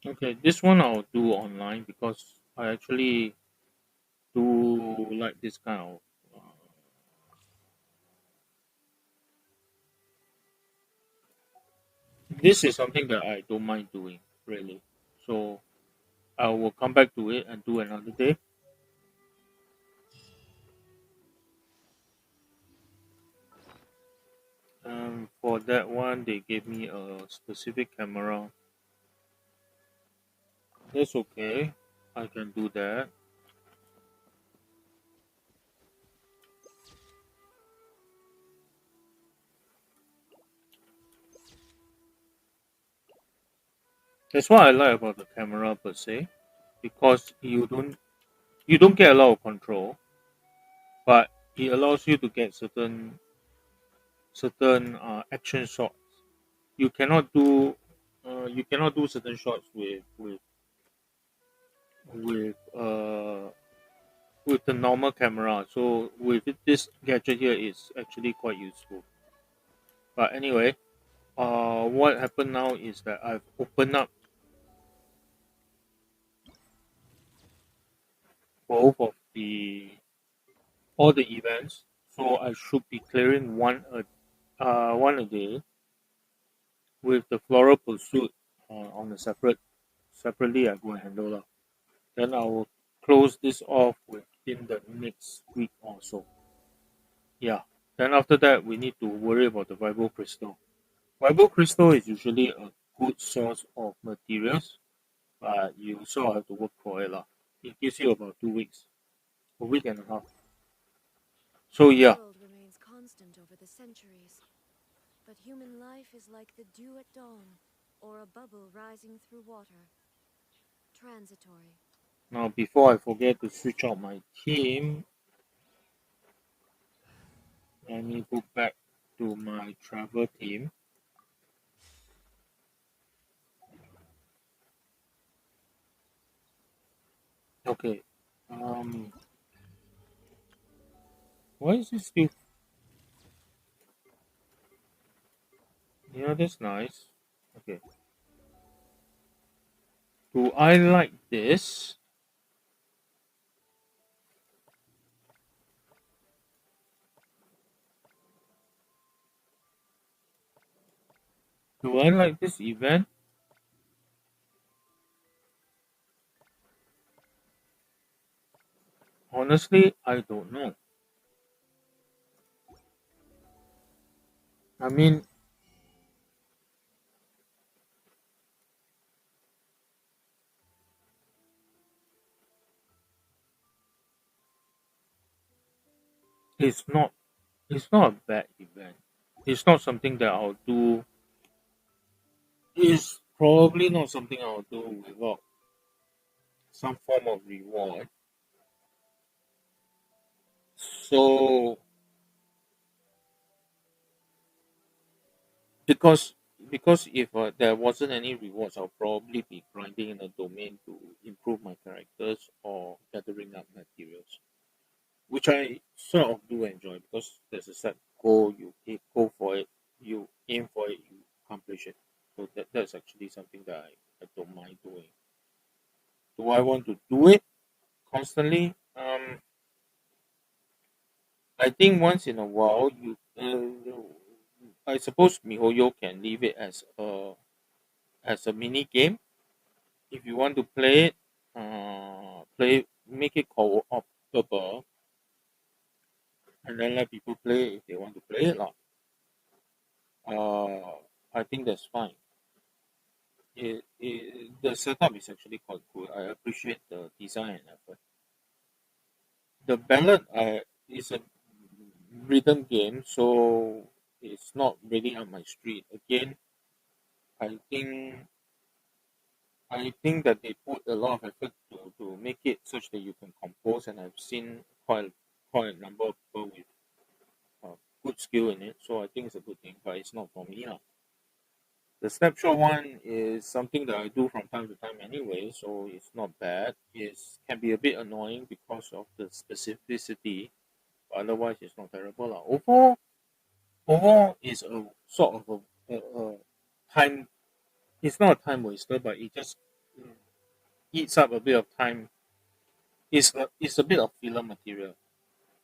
Okay, this one I'll do online because I actually do like this kind of. This is something that I don't mind doing really. So I will come back to it and do another day. For that one, they gave me a specific camera. That's okay. I can do that. That's what I like about the camera per se, because you don't get a lot of control, but it allows you to get certain action shots. You cannot do certain shots with with the normal camera. So with this gadget here is actually quite useful. But anyway, what happened now is that I've opened up both of the all the events, so I should be clearing one a day with the floral pursuit on a separately. I go and handle that. Then I will close this off within the next week or so. Yeah. Then after that, we need to worry about the Vibro Crystal. Vibro Crystal is usually a good source of materials, but you sort of have to work for it lah. It gives you about 2 weeks, a week and a half. So The yeah, world remains constant over the centuries, but human life is like the dew at dawn, or a bubble rising through water. Transitory. now before I forget to switch out my team, let me go back to my travel team. Okay. Um, why is it still? Yeah, that's nice. Okay. Do I like this? Do I like this event? Honestly, I don't know. I mean, it's not. It's not a bad event. It's not something that I'll do. It's probably not something I'll do without some form of reward. So because because if there wasn't any rewards, I'll probably be grinding in a domain to improve my characters or gathering up materials, which I sort of do enjoy because there's a set goal. Go for it, you aim for it, you accomplish it. So that's actually something that I don't mind doing. Do I want to do it constantly? I think once in a while, I suppose MiHoYo can leave it as a mini game. If you want to play it, make it co-opable, and then let people play it if they want to play it. Lah. I think that's fine. The setup is actually quite good. I appreciate the design and effort. The ballad is a rhythm game, so it's not really on my street. Again, I think I think that they put a lot of effort to make it such that you can compose, and I've seen quite a number of people with good skill in it. So I think it's a good thing, but it's not for me. Lah. The snapshot one is something that I do from time to time anyway, so it's not bad. It can be a bit annoying because of the specificity, but otherwise it's not terrible. Lah. Overall, it's a sort of a time. It's not a time waster, but it just eats up a bit of time. It's a bit of filler material.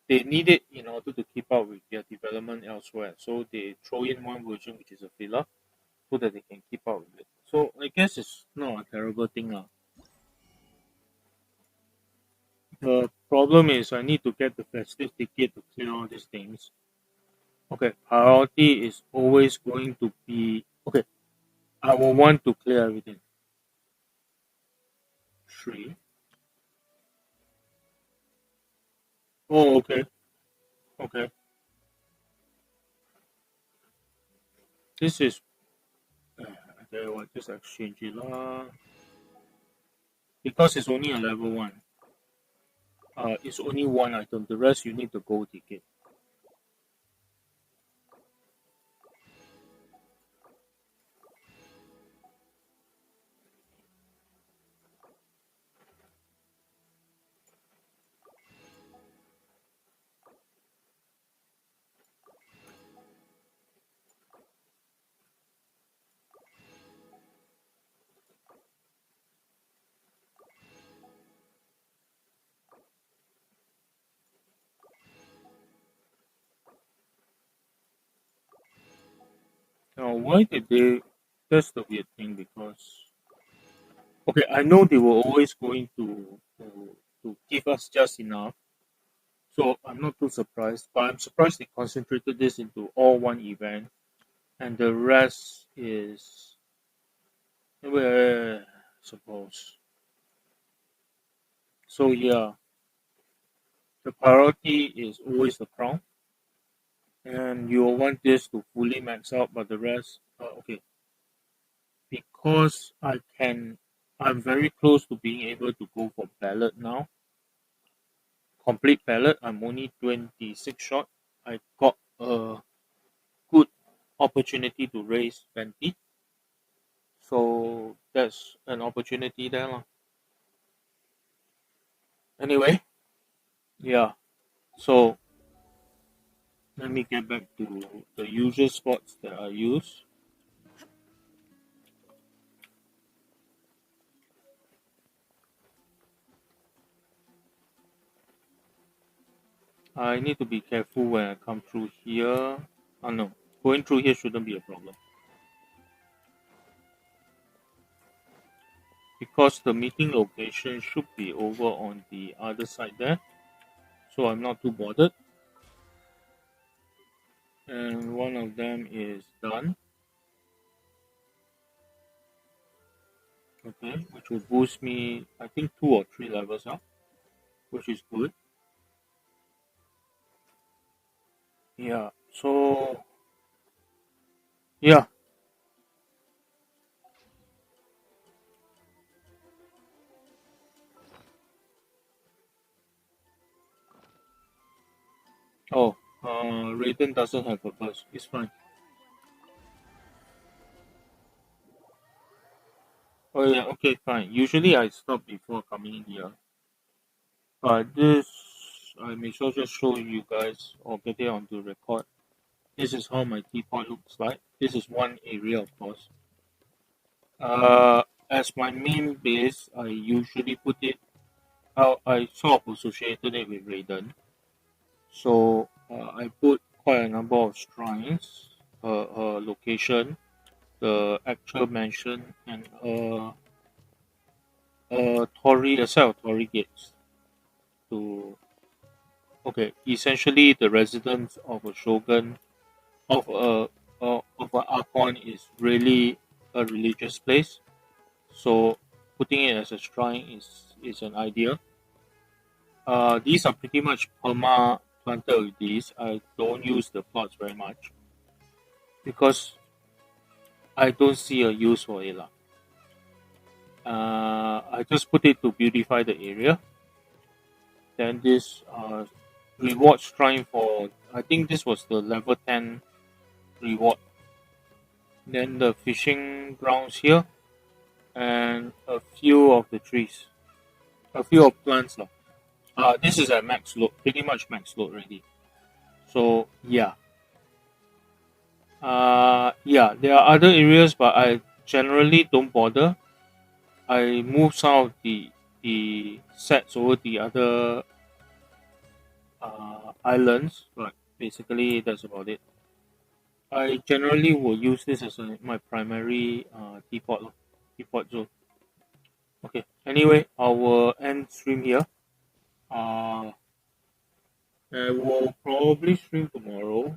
They need it in order to keep up with their development elsewhere. So they throw in one version which is a filler so that they can keep up with it. So I guess it's not a terrible thing. The problem is I need to get the festive ticket to clear all these things. Okay, priority is always going to be okay. I will want to clear everything. Three. Oh, okay, okay. This is okay. What just exchange it because it's only a level one. It's only one item. The rest you need the gold ticket. Now, why did they? That's the weird thing because okay, I know they were always going to give us just enough, so I'm not too surprised. But I'm surprised they concentrated this into all one event, and the rest is well, suppose. So yeah, the priority is always the crown, and you will want this to fully max out, but the rest, okay, because I'm very close to being able to go for ballot now. Complete ballot, I'm only 26 short. I got a good opportunity to raise 20, so that's an opportunity there. Lah. Anyway, yeah, so let me get back to the usual spots that I use. I need to be careful when I come through here. Oh no, going through here shouldn't be a problem because the meeting location should be over on the other side there, so I'm not too bothered. And one of them is done. Okay, which will boost me, I think, 2 or 3 levels up, which is good. Yeah, so yeah. Oh, Raiden doesn't have a burst. It's fine. Oh yeah, okay, fine. Usually I stop before coming in here. But this, I may as well just show you guys or get it onto record. This is how my teapot looks like. This is one area, of course. As my main base, I usually put it out. I sort of associated it with Raiden. So I put quite a number of shrines, location, the actual mansion, and a set of Torii gates. To okay, essentially the residence of a shogun of an archon is really a religious place. So putting it as a shrine is an idea. These are pretty much perma planted with these. I don't use the plots very much because I don't see a use for it. Lah. I just put it to beautify the area. Then this reward shrine for I think this was the level 10 reward. Then the fishing grounds here and a few of the trees, a few of plants. Lah. This is at max load, pretty much max load already. So yeah, yeah, there are other areas, but I generally don't bother. I move some of the sets over the other islands. Like basically, that's about it. I generally will use this as my primary default zone. Okay. Anyway, I will end stream here. Uh, I will probably stream tomorrow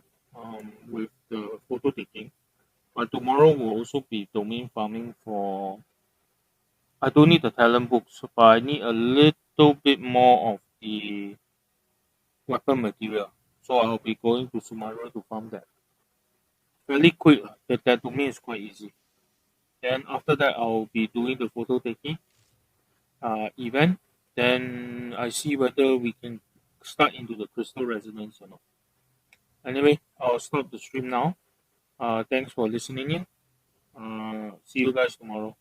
with the photo taking. But tomorrow will also be domain farming for. I don't need the talent books, but I need a little bit more of the weapon material. So I'll be going to Sumaru to farm that. Fairly quick. That to me is quite easy. Then after that, I'll be doing the photo taking event. Then I see whether we can start into the crystal resonance or not. Anyway, I'll stop the stream now. Thanks for listening in. See you guys tomorrow.